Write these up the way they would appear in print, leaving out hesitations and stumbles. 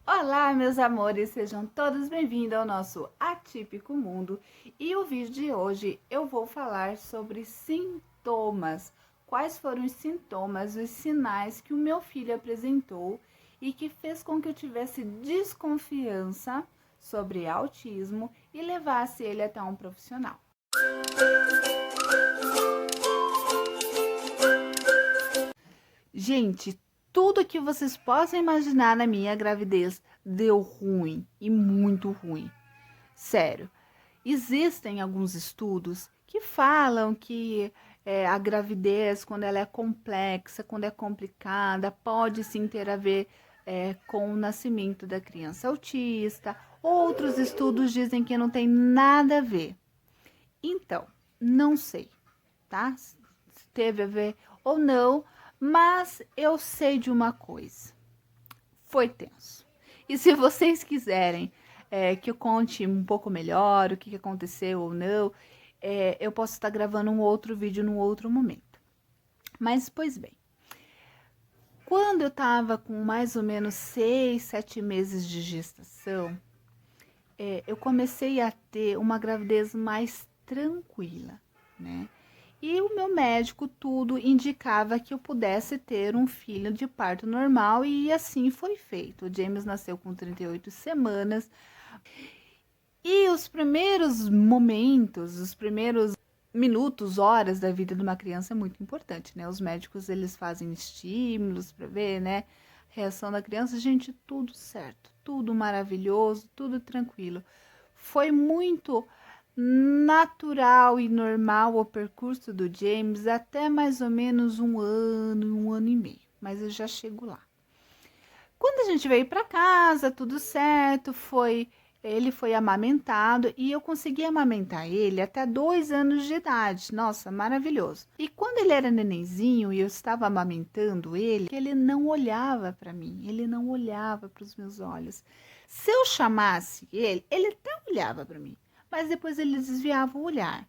Olá, meus amores, sejam todos bem-vindos ao nosso Atípico Mundo. E o vídeo de hoje eu vou falar sobre sintomas. Quais foram os sintomas, os sinais que o meu filho apresentou e que fez com que eu tivesse desconfiança sobre autismo e levasse ele até um profissional. Gente, tudo que vocês possam imaginar na minha gravidez deu ruim e muito ruim. Sério, existem alguns estudos que falam que a gravidez, quando ela é complexa, quando é complicada, pode sim ter a ver com o nascimento da criança autista. Outros estudos dizem que não tem nada a ver. Então, não sei, tá? Se teve a ver ou não, mas eu sei de uma coisa. Foi tenso. E se vocês quiserem que eu conte um pouco melhor o que aconteceu ou não, eu posso estar gravando um outro vídeo num outro momento. Mas, pois bem, quando eu tava com mais ou menos 6, 7 meses de gestação, eu comecei a ter uma gravidez mais tranquila, né? E o meu médico tudo indicava que eu pudesse ter um filho de parto normal e assim foi feito. O James nasceu com 38 semanas. E os primeiros momentos, os primeiros minutos, horas da vida de uma criança é muito importante, né? Os médicos, eles fazem estímulos para ver, né? Reação da criança, gente, tudo certo, tudo maravilhoso, tudo tranquilo. Foi muito natural e normal o percurso do James até mais ou menos um ano e meio, mas eu já chego lá. Quando a gente veio para casa, tudo certo, ele foi amamentado e eu consegui amamentar ele até 2 anos de idade. Nossa, maravilhoso. E quando ele era nenenzinho e eu estava amamentando ele não olhava para mim, ele não olhava para os meus olhos. Se eu chamasse ele até olhava para mim, mas depois ele desviava o olhar.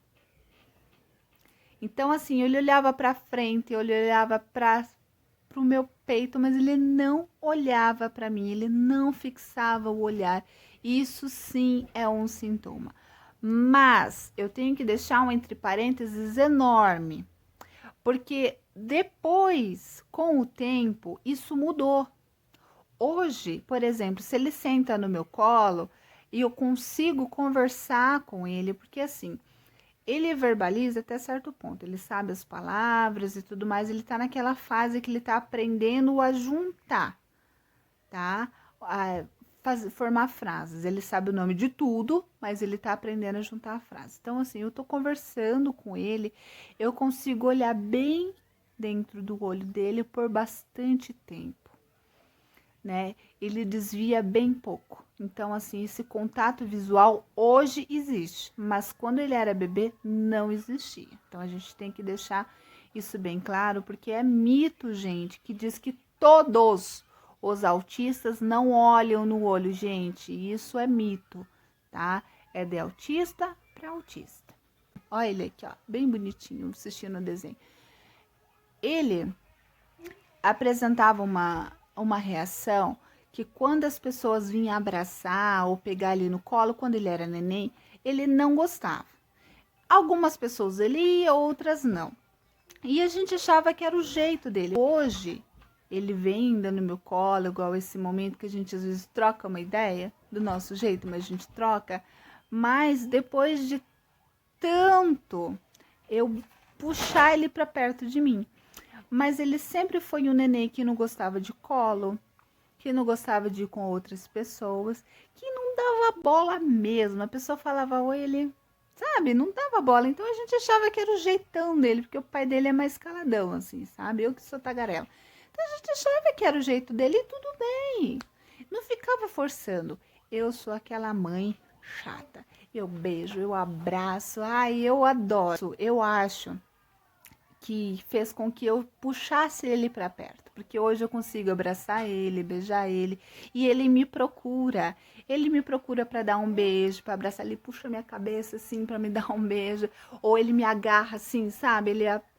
Então, assim, ele olhava para frente, ele olhava para o meu peito, mas ele não olhava para mim, ele não fixava o olhar. Isso sim é um sintoma. Mas eu tenho que deixar um entre parênteses enorme, porque depois, com o tempo, isso mudou. Hoje, por exemplo, se ele senta no meu colo e eu consigo conversar com ele, porque assim, ele verbaliza até certo ponto, ele sabe as palavras e tudo mais, ele tá naquela fase que ele tá aprendendo a juntar, tá? Formar frases. Ele sabe o nome de tudo, mas ele tá aprendendo a juntar a frase. Então, assim, eu tô conversando com ele, eu consigo olhar bem dentro do olho dele por bastante tempo, né? Ele desvia bem pouco. Então, assim, esse contato visual hoje existe, mas quando ele era bebê não existia. Então, a gente tem que deixar isso bem claro, porque é mito, gente, que diz que todos os autistas não olham no olho, gente. Isso é mito, tá? É de autista para autista. Olha ele aqui, ó, bem bonitinho, assistindo o desenho. Ele apresentava uma reação que quando as pessoas vinham abraçar ou pegar ele no colo, quando ele era neném, ele não gostava. Algumas pessoas ele ia, outras não. E a gente achava que era o jeito dele. Hoje, ele vem dando no meu colo, igual esse momento que a gente às vezes troca uma ideia do nosso jeito, mas a gente troca. Mas depois de tanto eu puxar ele para perto de mim, mas ele sempre foi um neném que não gostava de colo, que não gostava de ir com outras pessoas, que não dava bola mesmo. A pessoa falava oi, ele, sabe, não dava bola. Então a gente achava que era o jeitão dele, porque o pai dele é mais caladão, assim, sabe? Eu que sou tagarela. Então a gente achava que era o jeito dele e tudo bem. Não ficava forçando. Eu sou aquela mãe chata. Eu beijo, eu abraço, ai, eu adoro. Eu acho que fez com que eu puxasse ele para perto, porque hoje eu consigo abraçar ele, beijar ele, e ele me procura. Ele me procura para dar um beijo, para abraçar, ele puxa minha cabeça assim para me dar um beijo, ou ele me agarra assim, sabe?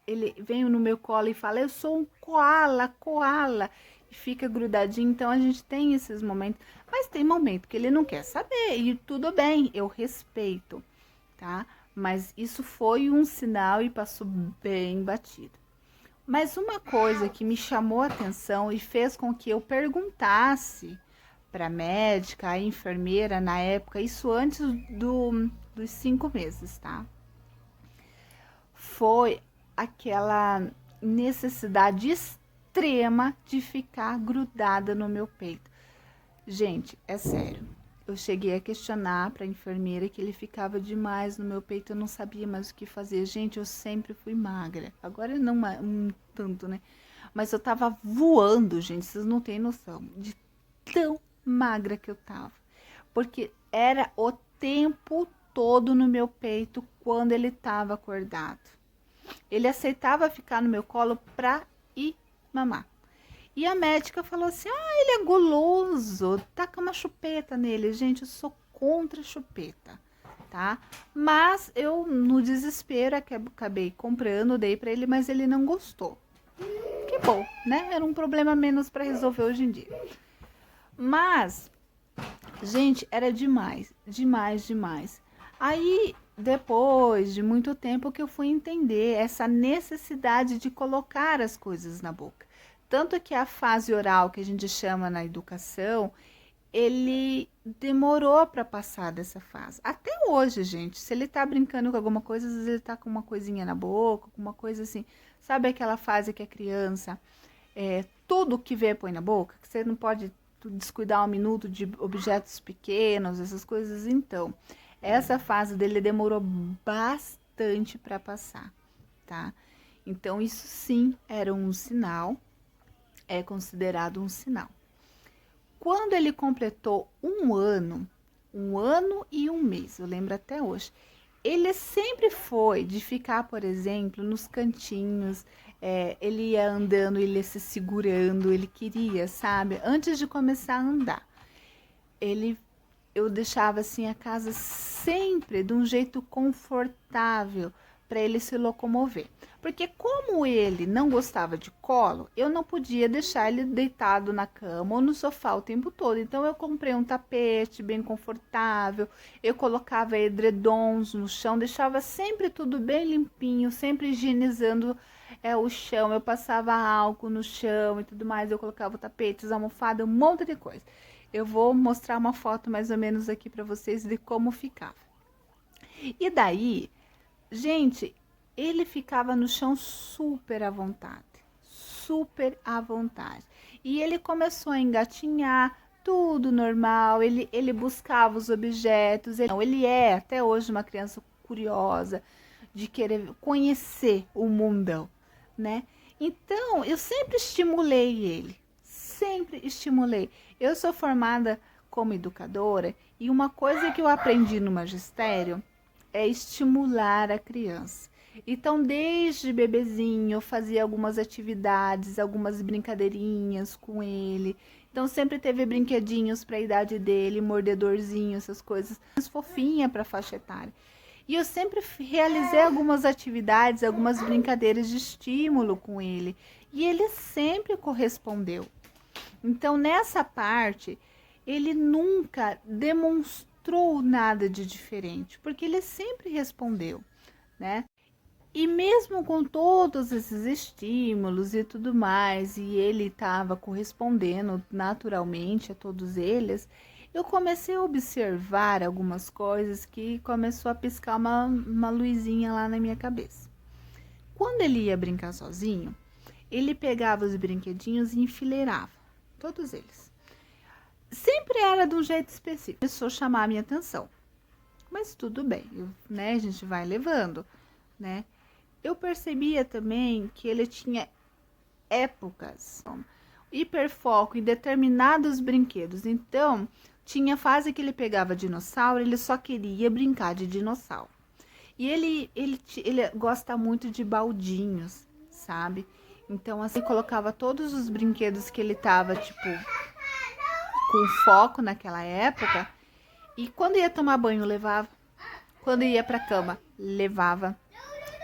Ele vem no meu colo e fala: "Eu sou um koala, koala". e fica grudadinho. Então a gente tem esses momentos, mas tem momento que ele não quer saber e tudo bem, eu respeito, tá? Mas isso foi um sinal e passou bem batido. Mas uma coisa que me chamou a atenção e fez com que eu perguntasse para a médica, a enfermeira na época, isso antes dos 5 meses, tá? Foi aquela necessidade extrema de ficar grudada no meu peito. Gente, é sério. Eu cheguei a questionar para a enfermeira que ele ficava demais no meu peito, eu não sabia mais o que fazer. Gente, eu sempre fui magra. Agora não tanto, né? Mas eu tava voando, gente, vocês não têm noção de tão magra que eu tava. Porque era o tempo todo no meu peito quando ele tava acordado. Ele aceitava ficar no meu colo pra ir mamar. E a médica falou assim, ele é guloso, taca uma chupeta nele. Gente, eu sou contra chupeta, tá? Mas eu, no desespero, acabei comprando, dei pra ele, mas ele não gostou. Que bom, né? Era um problema menos pra resolver hoje em dia. Mas, gente, era demais, demais, demais. Aí, depois de muito tempo que eu fui entender essa necessidade de colocar as coisas na boca. Tanto que a fase oral, que a gente chama na educação, ele demorou para passar dessa fase. Até hoje, gente, se ele tá brincando com alguma coisa, às vezes ele tá com uma coisinha na boca, com uma coisa assim. Sabe aquela fase que a criança, tudo que vê põe na boca? Que você não pode descuidar 1 minuto de objetos pequenos, essas coisas. Então, essa fase dele demorou bastante para passar, tá? Então, isso sim era um sinal. É considerado um sinal. Quando ele completou 1 ano e 1 mês, eu lembro até hoje, ele sempre foi de ficar, por exemplo, nos cantinhos, ele ia andando, ele ia se segurando, ele queria, sabe? Antes de começar a andar, eu deixava assim a casa sempre de um jeito confortável, para ele se locomover. Porque como ele não gostava de colo, eu não podia deixar ele deitado na cama ou no sofá o tempo todo. Então eu comprei um tapete bem confortável, eu colocava edredons no chão, deixava sempre tudo bem limpinho, sempre higienizando o chão. Eu passava álcool no chão e tudo mais, eu colocava tapetes, almofada, um monte de coisa. Eu vou mostrar uma foto mais ou menos aqui para vocês de como ficava. E daí, gente, ele ficava no chão super à vontade, super à vontade. E ele começou a engatinhar, tudo normal, ele buscava os objetos. Ele é até hoje uma criança curiosa, de querer conhecer o mundão, né? Então, eu sempre estimulei ele, sempre estimulei. Eu sou formada como educadora e uma coisa que eu aprendi no magistério é estimular a criança. Então, desde bebezinho, eu fazia algumas atividades, algumas brincadeirinhas com ele. Então, sempre teve brinquedinhos para a idade dele, mordedorzinho, essas coisas fofinha para a faixa etária. E eu sempre realizei algumas atividades, algumas brincadeiras de estímulo com ele. E ele sempre correspondeu. Então, nessa parte, ele nunca demonstrou nada de diferente, porque ele sempre respondeu, né? E mesmo com todos esses estímulos e tudo mais, e ele estava correspondendo naturalmente a todos eles, eu comecei a observar algumas coisas que começou a piscar uma luzinha lá na minha cabeça. Quando ele ia brincar sozinho, ele pegava os brinquedinhos e enfileirava, todos eles. Sempre era de um jeito específico, começou a chamar a minha atenção. Mas tudo bem, né? A gente vai levando, né? Eu percebia também que ele tinha épocas, hiperfoco em determinados brinquedos. Então, tinha fase que ele pegava dinossauro, ele só queria brincar de dinossauro. E ele gosta muito de baldinhos, sabe? Então, assim, colocava todos os brinquedos que ele tava, tipo, com foco naquela época. E quando ia tomar banho, levava. Quando ia pra cama, levava.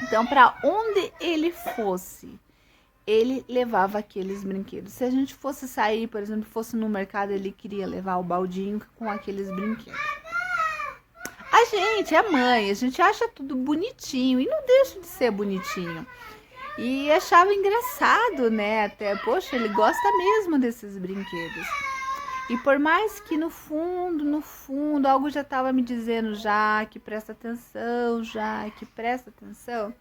Então, para onde ele fosse, ele levava aqueles brinquedos. Se a gente fosse sair, por exemplo, fosse no mercado, ele queria levar o baldinho com aqueles brinquedos. A gente é mãe, a gente acha tudo bonitinho e não deixa de ser bonitinho. E achava engraçado, né? Até, poxa, ele gosta mesmo desses brinquedos. E por mais que no fundo, algo já estava me dizendo já que presta atenção, já que presta atenção.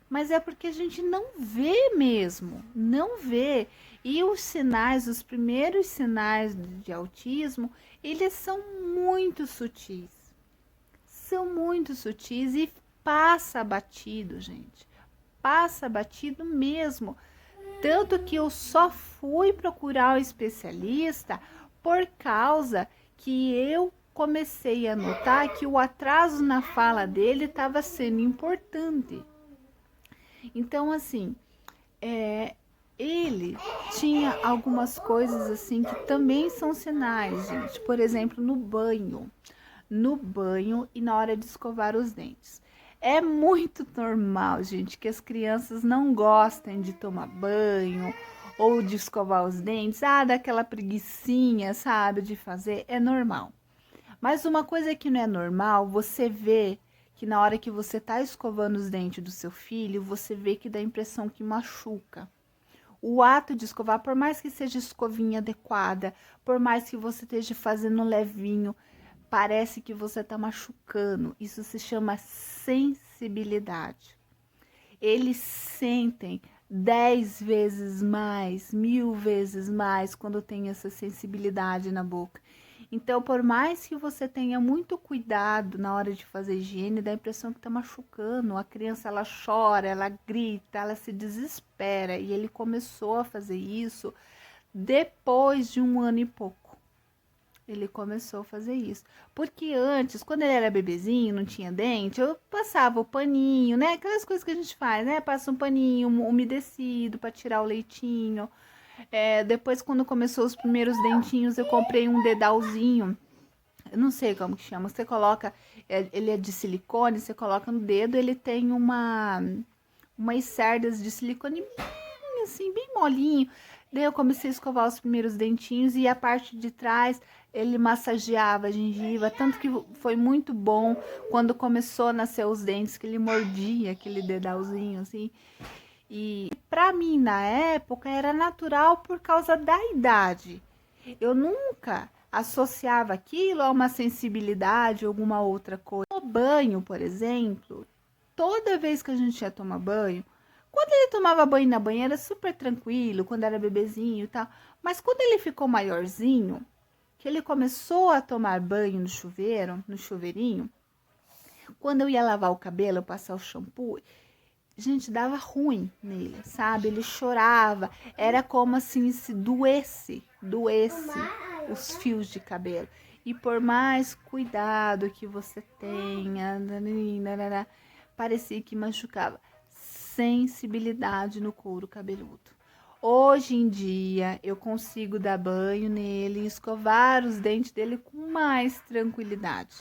Mas é porque a gente não vê mesmo, não vê. E os sinais, os primeiros sinais de autismo, eles são muito sutis. São muito sutis e passa batido, gente. Passa batido mesmo. Tanto que eu só fui procurar o especialista por causa que eu comecei a notar que o atraso na fala dele estava sendo importante. Então, assim, ele tinha algumas coisas assim que também são sinais, gente. Por exemplo, no banho e na hora de escovar os dentes. É muito normal, gente, que as crianças não gostem de tomar banho ou de escovar os dentes. Ah, daquela preguicinha, sabe, de fazer. É normal. Mas uma coisa que não é normal, você vê que na hora que você tá escovando os dentes do seu filho, você vê que dá a impressão que machuca. O ato de escovar, por mais que seja escovinha adequada, por mais que você esteja fazendo levinho, parece que você tá machucando. Isso se chama sensibilidade. Eles sentem 10 vezes mais, 1000 vezes mais quando tem essa sensibilidade na boca. Então, por mais que você tenha muito cuidado na hora de fazer higiene, dá a impressão que tá machucando. A criança, ela chora, ela grita, ela se desespera. E ele começou a fazer isso depois de 1 ano e pouco. Ele começou a fazer isso. Porque antes, quando ele era bebezinho, não tinha dente, eu passava o paninho, né? Aquelas coisas que a gente faz, né? Passa um paninho umedecido para tirar o leitinho. Depois, quando começou os primeiros dentinhos, eu comprei um dedalzinho. Eu não sei como que chama. Você coloca, ele é de silicone, você coloca no dedo, ele tem umas cerdas de silicone bem assim, bem molinho. Daí eu comecei a escovar os primeiros dentinhos e a parte de trás ele massageava a gengiva, tanto que foi muito bom quando começou a nascer os dentes, que ele mordia aquele dedalzinho assim. E para mim, na época, era natural por causa da idade. Eu nunca associava aquilo a uma sensibilidade, alguma outra coisa. O banho, por exemplo, toda vez que a gente ia tomar banho, quando ele tomava banho na banheira, super tranquilo, quando era bebezinho e tal. Mas quando ele ficou maiorzinho, que ele começou a tomar banho no chuveiro, no chuveirinho, quando eu ia lavar o cabelo, passar o shampoo, gente, dava ruim nele, sabe? Ele chorava, era como assim se doesse os fios de cabelo. E por mais cuidado que você tenha, parecia que machucava. Sensibilidade no couro cabeludo. Hoje em dia, eu consigo dar banho nele e escovar os dentes dele com mais tranquilidade.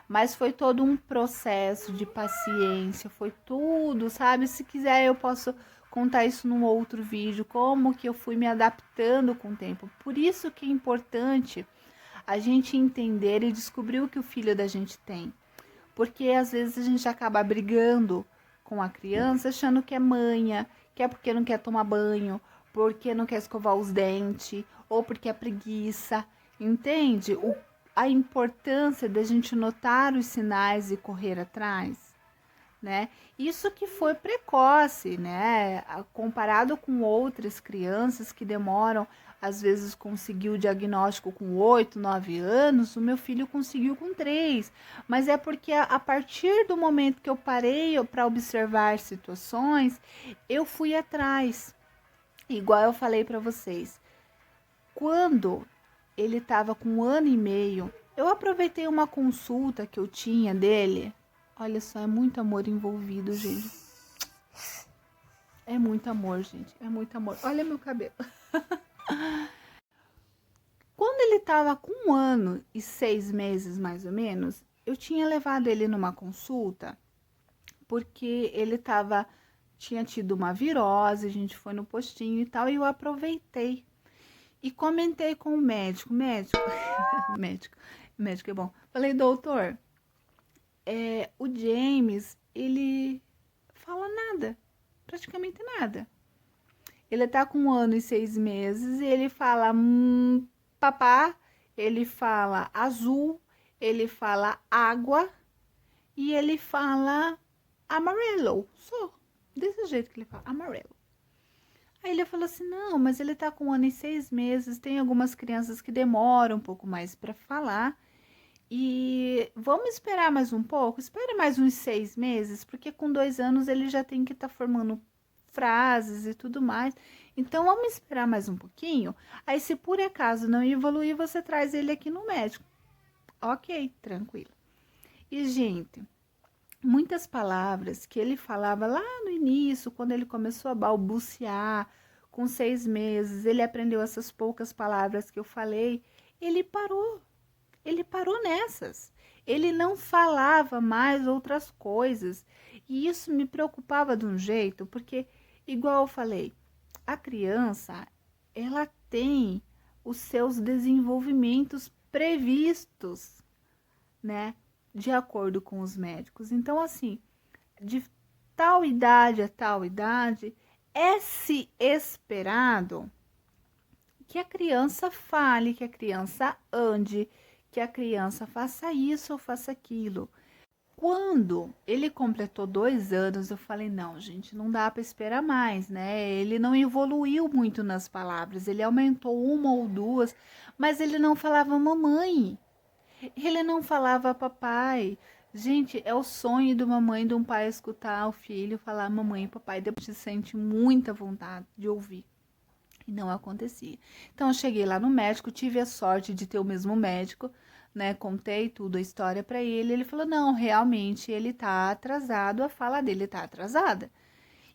Mas foi todo um processo de paciência, foi tudo, sabe? Se quiser, eu posso contar isso num outro vídeo, como que eu fui me adaptando com o tempo. Por isso que é importante a gente entender e descobrir o que o filho da gente tem. Porque às vezes a gente acaba brigando com a criança, achando que é manha, que é porque não quer tomar banho, porque não quer escovar os dentes, ou porque é preguiça, entende? A importância da gente notar os sinais e correr atrás, né? Isso que foi precoce, né? Comparado com outras crianças que demoram, às vezes conseguiu o diagnóstico com 8, 9 anos, o meu filho conseguiu com 3. Mas é porque a partir do momento que eu parei para observar situações, eu fui atrás. Igual eu falei para vocês, quando ele estava com 1 ano e meio, eu aproveitei uma consulta que eu tinha dele. Olha só, é muito amor envolvido, gente. É muito amor, gente. É muito amor. Olha meu cabelo. Quando ele estava com 1 ano e 6 meses, mais ou menos, eu tinha levado ele numa consulta, porque ele tinha tido uma virose, a gente foi no postinho e tal, e eu aproveitei e comentei com o médico, médico é bom. Falei, doutor, o James, ele fala nada, praticamente nada. Ele tá com 1 ano e 6 meses e ele fala papá, ele fala azul, ele fala água e ele fala amarelo. Só desse jeito que ele fala, amarelo. Aí ele falou assim, não, mas ele tá com 1 ano e 6 meses, tem algumas crianças que demoram um pouco mais para falar. E vamos esperar mais um pouco, espera mais uns 6 meses, porque com 2 anos ele já tem que estar formando frases e tudo mais. Então vamos esperar mais um pouquinho. Aí, se por acaso não evoluir, você traz ele aqui no médico. Ok, tranquilo. E, gente, muitas palavras que ele falava lá no início, quando ele começou a balbuciar, com 6 meses, ele aprendeu essas poucas palavras que eu falei, ele parou. Ele parou nessas. Ele não falava mais outras coisas. E isso me preocupava de um jeito, porque, igual eu falei, a criança, ela tem os seus desenvolvimentos previstos, né? De acordo com os médicos. Então, assim, de tal idade a tal idade, é se esperado que a criança fale, que a criança ande, que a criança faça isso ou faça aquilo. Quando ele completou 2 anos, eu falei, não, gente, não dá para esperar mais, né? Ele não evoluiu muito nas palavras, ele aumentou uma ou duas, mas ele não falava mamãe, ele não falava papai. Gente, é o sonho de uma mãe e de um pai escutar o filho falar mamãe e papai, depois se sente muita vontade de ouvir. E não acontecia. Então, eu cheguei lá no médico, tive a sorte de ter o mesmo médico, né? Contei tudo, a história para ele. Ele falou: não, realmente ele tá atrasado, a fala dele tá atrasada.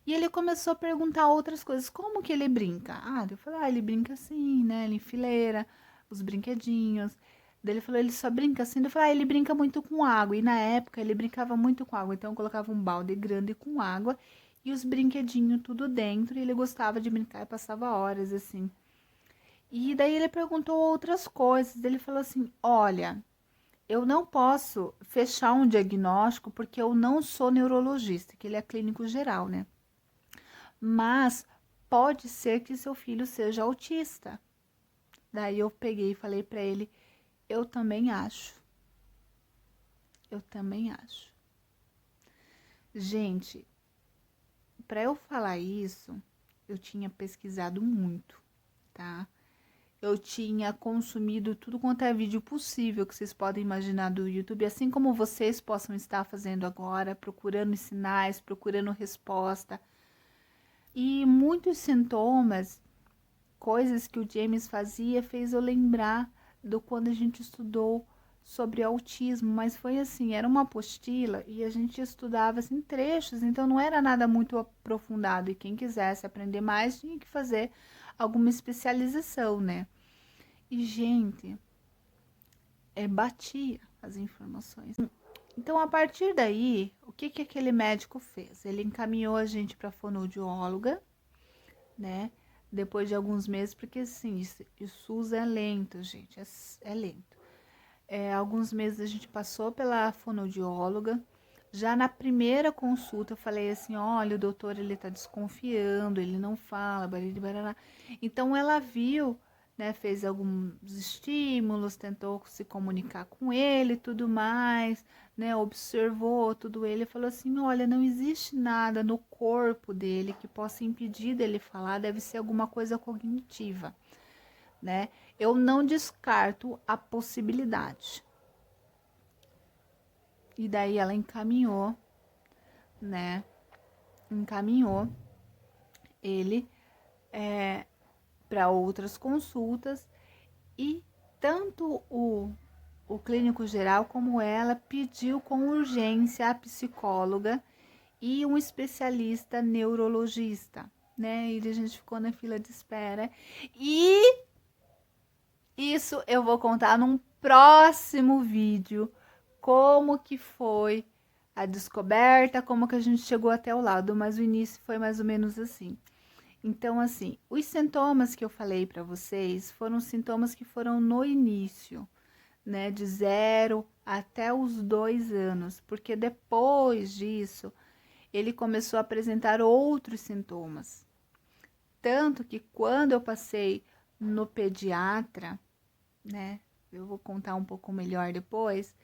E ele começou a perguntar outras coisas, como que ele brinca? Ah, eu falei: ele brinca assim, né? Ele enfileira os brinquedinhos. Daí ele falou: ele só brinca assim. Eu falei: ele brinca muito com água. E na época ele brincava muito com água. Então eu colocava um balde grande com água e os brinquedinhos tudo dentro, e ele gostava de brincar e passava horas assim. E daí ele perguntou outras coisas. Ele falou assim: olha, eu não posso fechar um diagnóstico porque eu não sou neurologista, que ele é clínico geral, né? Mas pode ser que seu filho seja autista. Daí eu peguei e falei para ele: eu também acho. Eu também acho. Gente, para eu falar isso, eu tinha pesquisado muito, tá? Eu tinha consumido tudo quanto é vídeo possível que vocês podem imaginar do YouTube, assim como vocês possam estar fazendo agora, procurando sinais, procurando resposta. E muitos sintomas, coisas que o James fazia, fez eu lembrar do quando a gente estudou sobre autismo, mas foi assim, era uma apostila e a gente estudava assim trechos, então não era nada muito aprofundado, e quem quisesse aprender mais tinha que fazer alguma especialização, né? E, gente, batia as informações. Então, a partir daí, o que que aquele médico fez? Ele encaminhou a gente para fonoaudióloga, né? Depois de alguns meses, porque assim, o SUS é lento, gente, é lento. Alguns meses a gente passou pela fonoaudióloga. Já na primeira consulta eu falei assim: olha, o doutor ele tá desconfiando, ele não fala, barará. Então ela viu, né, fez alguns estímulos, tentou se comunicar com ele e tudo mais, né, observou tudo ele e falou assim: olha, não existe nada no corpo dele que possa impedir dele falar, deve ser alguma coisa cognitiva, né? Eu não descarto a possibilidade. E daí ela encaminhou, né? Encaminhou ele para outras consultas, e tanto o clínico geral como ela pediu com urgência a psicóloga e um especialista neurologista, né? E a gente ficou na fila de espera. E isso eu vou contar num próximo vídeo, como que foi a descoberta, como que a gente chegou até o laudo, mas o início foi mais ou menos assim. Então, assim, os sintomas que eu falei para vocês foram sintomas que foram no início, né, de 0 até os 2 anos, porque depois disso ele começou a apresentar outros sintomas. Tanto que quando eu passei no pediatra, né, eu vou contar um pouco melhor depois,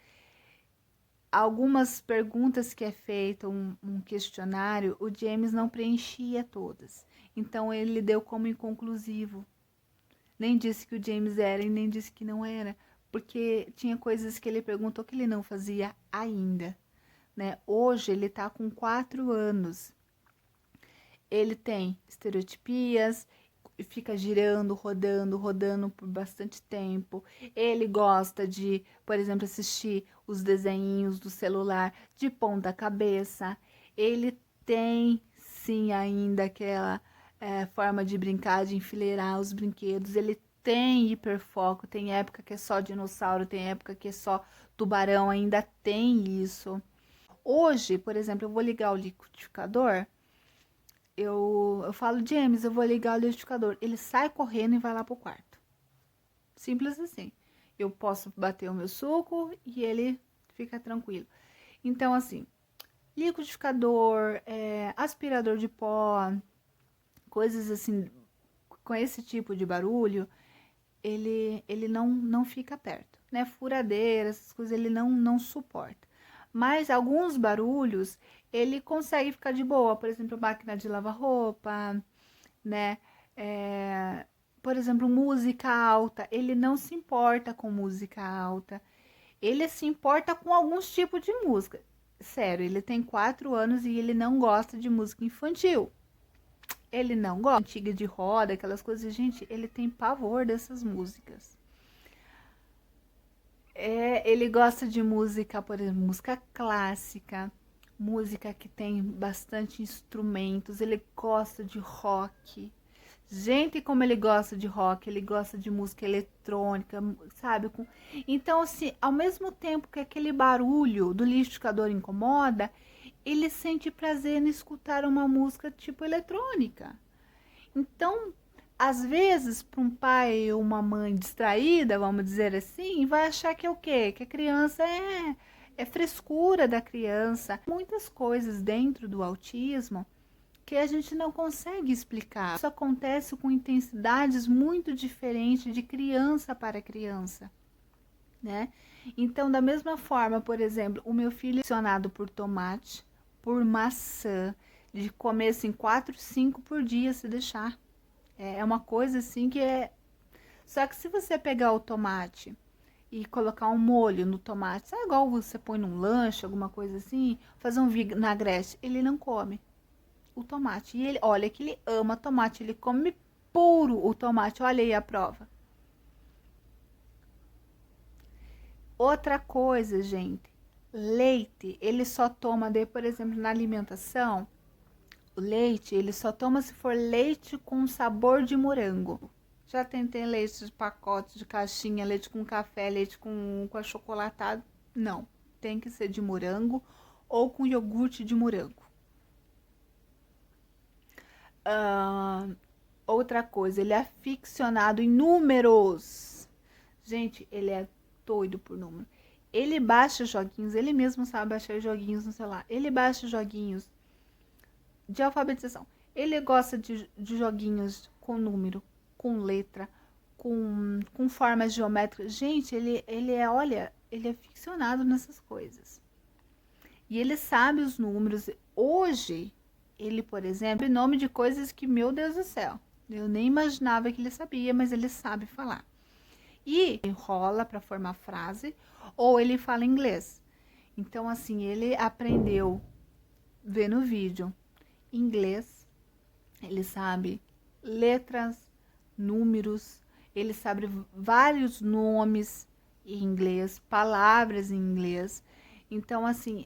algumas perguntas que é feito, um questionário, o James não preenchia todas. Então, ele deu como inconclusivo. Nem disse que o James era e nem disse que não era, porque tinha coisas que ele perguntou que ele não fazia ainda, né? Hoje ele tá com 4 anos. Ele tem estereotipias, fica girando, rodando, rodando por bastante tempo. Ele gosta de, por exemplo, assistir os desenhinhos do celular de ponta cabeça. Ele tem, sim, ainda aquela forma de brincar, de enfileirar os brinquedos. Ele tem hiperfoco, tem época que é só dinossauro, tem época que é só tubarão, ainda tem isso. Hoje, por exemplo, eu vou ligar o liquidificador, eu falo, James, eu vou ligar o liquidificador. Ele sai correndo e vai lá pro quarto. Simples assim. Eu posso bater o meu suco e ele fica tranquilo. Então, assim, liquidificador, aspirador de pó, coisas assim, com esse tipo de barulho, ele não fica perto, né? Furadeira, essas coisas, ele não suporta. Mas alguns barulhos, ele consegue ficar de boa. Por exemplo, máquina de lavar roupa, né? Por exemplo, música alta, ele não se importa com música alta. Ele se importa com alguns tipos de música. Sério, ele tem 4 anos e ele não gosta de música infantil. Ele não gosta de antiga de roda, aquelas coisas. Gente, ele tem pavor dessas músicas. Ele gosta de música, por exemplo, música clássica, música que tem bastante instrumentos. Ele gosta de rock. Gente, como ele gosta de rock, ele gosta de música eletrônica, sabe? Então, assim, ao mesmo tempo que aquele barulho do liquidificador incomoda, ele sente prazer em escutar uma música tipo eletrônica. Então, às vezes, para um pai ou uma mãe distraída, vamos dizer assim, vai achar que é o quê? Que a criança é frescura da criança. Muitas coisas dentro do autismo que a gente não consegue explicar. Isso acontece com intensidades muito diferentes de criança para criança, né? Então, da mesma forma, por exemplo, o meu filho é aficionado por tomate, por maçã, de comer assim 4, 5 por dia se deixar. É uma coisa assim que é. Só que se você pegar o tomate e colocar um molho no tomate, sabe igual você põe num lanche, alguma coisa assim, fazer um vinagrete, ele não come o tomate. E ele, olha que ele ama tomate, ele come puro o tomate. Olha aí a prova. Outra coisa, gente, leite, ele só toma, por exemplo, na alimentação, o leite, ele só toma se for leite com sabor de morango. Já tentei leite de pacote, de caixinha, leite com café, leite com achocolatado. Não, tem que ser de morango ou com iogurte de morango. Outra coisa, ele é aficionado em números. Gente, ele é doido por número. Ele baixa joguinhos, ele mesmo sabe baixar joguinhos no celular. Ele baixa joguinhos de alfabetização. Ele gosta de joguinhos com número, com letra, com formas geométricas. Gente, olha, ele é ficcionado nessas coisas. E ele sabe os números. Hoje, ele, por exemplo, nome de coisas que, meu Deus do céu, eu nem imaginava que ele sabia, mas ele sabe falar. E enrola para formar frase, ou ele fala inglês. Então, assim, ele aprendeu vendo vídeo inglês, ele sabe letras, números, ele sabe vários nomes em inglês, palavras em inglês. Então, assim,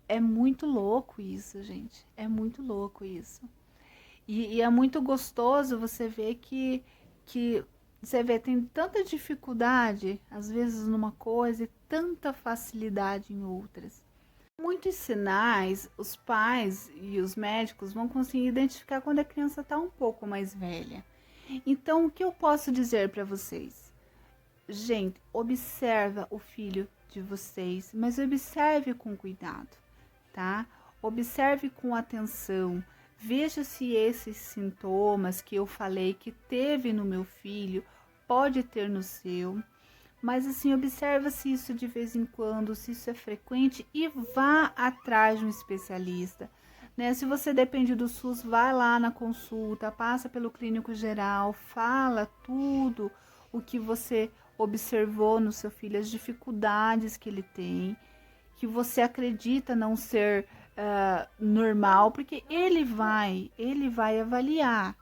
é muito louco isso, gente. É muito louco isso. E é muito gostoso você ver que você vê, tem tanta dificuldade, às vezes, numa coisa e tanta facilidade em outras. Muitos sinais, os pais e os médicos vão conseguir identificar quando a criança está um pouco mais velha. Então, o que eu posso dizer para vocês? Gente, observa o filho de vocês, mas observe com cuidado, tá? Observe com atenção. Veja se esses sintomas que eu falei que teve no meu filho pode ter no seu. Mas assim, observa se isso de vez em quando, se isso é frequente e vá atrás de um especialista. Né? Se você depende do SUS, vai lá na consulta, passa pelo clínico geral, fala tudo o que você observou no seu filho, as dificuldades que ele tem, que você acredita não ser normal, porque ele vai avaliar.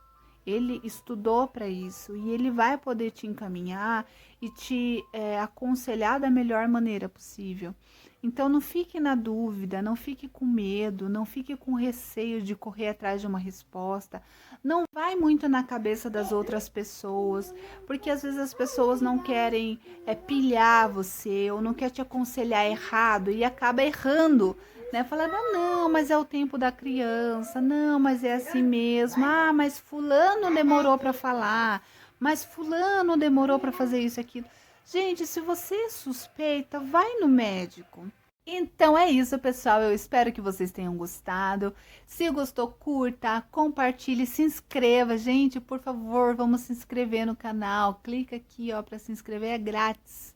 Ele estudou para isso e ele vai poder te encaminhar e te aconselhar da melhor maneira possível. Então não fique na dúvida, não fique com medo, não fique com receio de correr atrás de uma resposta. Não vai muito na cabeça das outras pessoas, porque às vezes as pessoas não querem pilhar você ou não quer te aconselhar errado e acaba errando. Né, falando, não, mas é o tempo da criança, não, mas é assim mesmo, mas fulano demorou para falar, mas fulano demorou para fazer isso e aquilo. Gente, se você é suspeita, vai no médico. Então é isso, pessoal, eu espero que vocês tenham gostado. Se gostou, curta, compartilhe, se inscreva. Gente, por favor, vamos se inscrever no canal. Clica aqui, ó, para se inscrever, é grátis.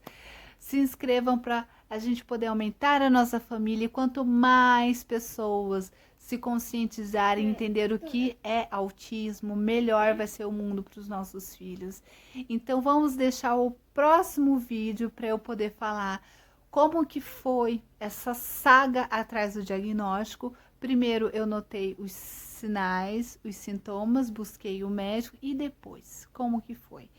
Se inscrevam para a gente poder aumentar a nossa família. E quanto mais pessoas se conscientizarem, entender o que é autismo, melhor vai ser o mundo para os nossos filhos. Então vamos deixar o próximo vídeo para eu poder falar como que foi essa saga atrás do diagnóstico. Primeiro eu notei os sinais, os sintomas, busquei o médico e depois como que foi,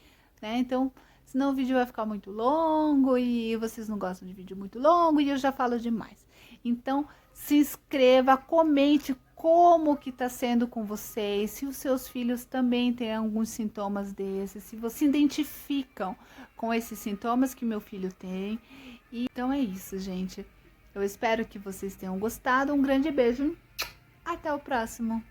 né? Então, senão o vídeo vai ficar muito longo e vocês não gostam de vídeo muito longo e eu já falo demais. Então, se inscreva, comente como que tá sendo com vocês, se os seus filhos também têm alguns sintomas desses, se vocês se identificam com esses sintomas que meu filho tem. E então é isso, gente. Eu espero que vocês tenham gostado. Um grande beijo. Até o próximo.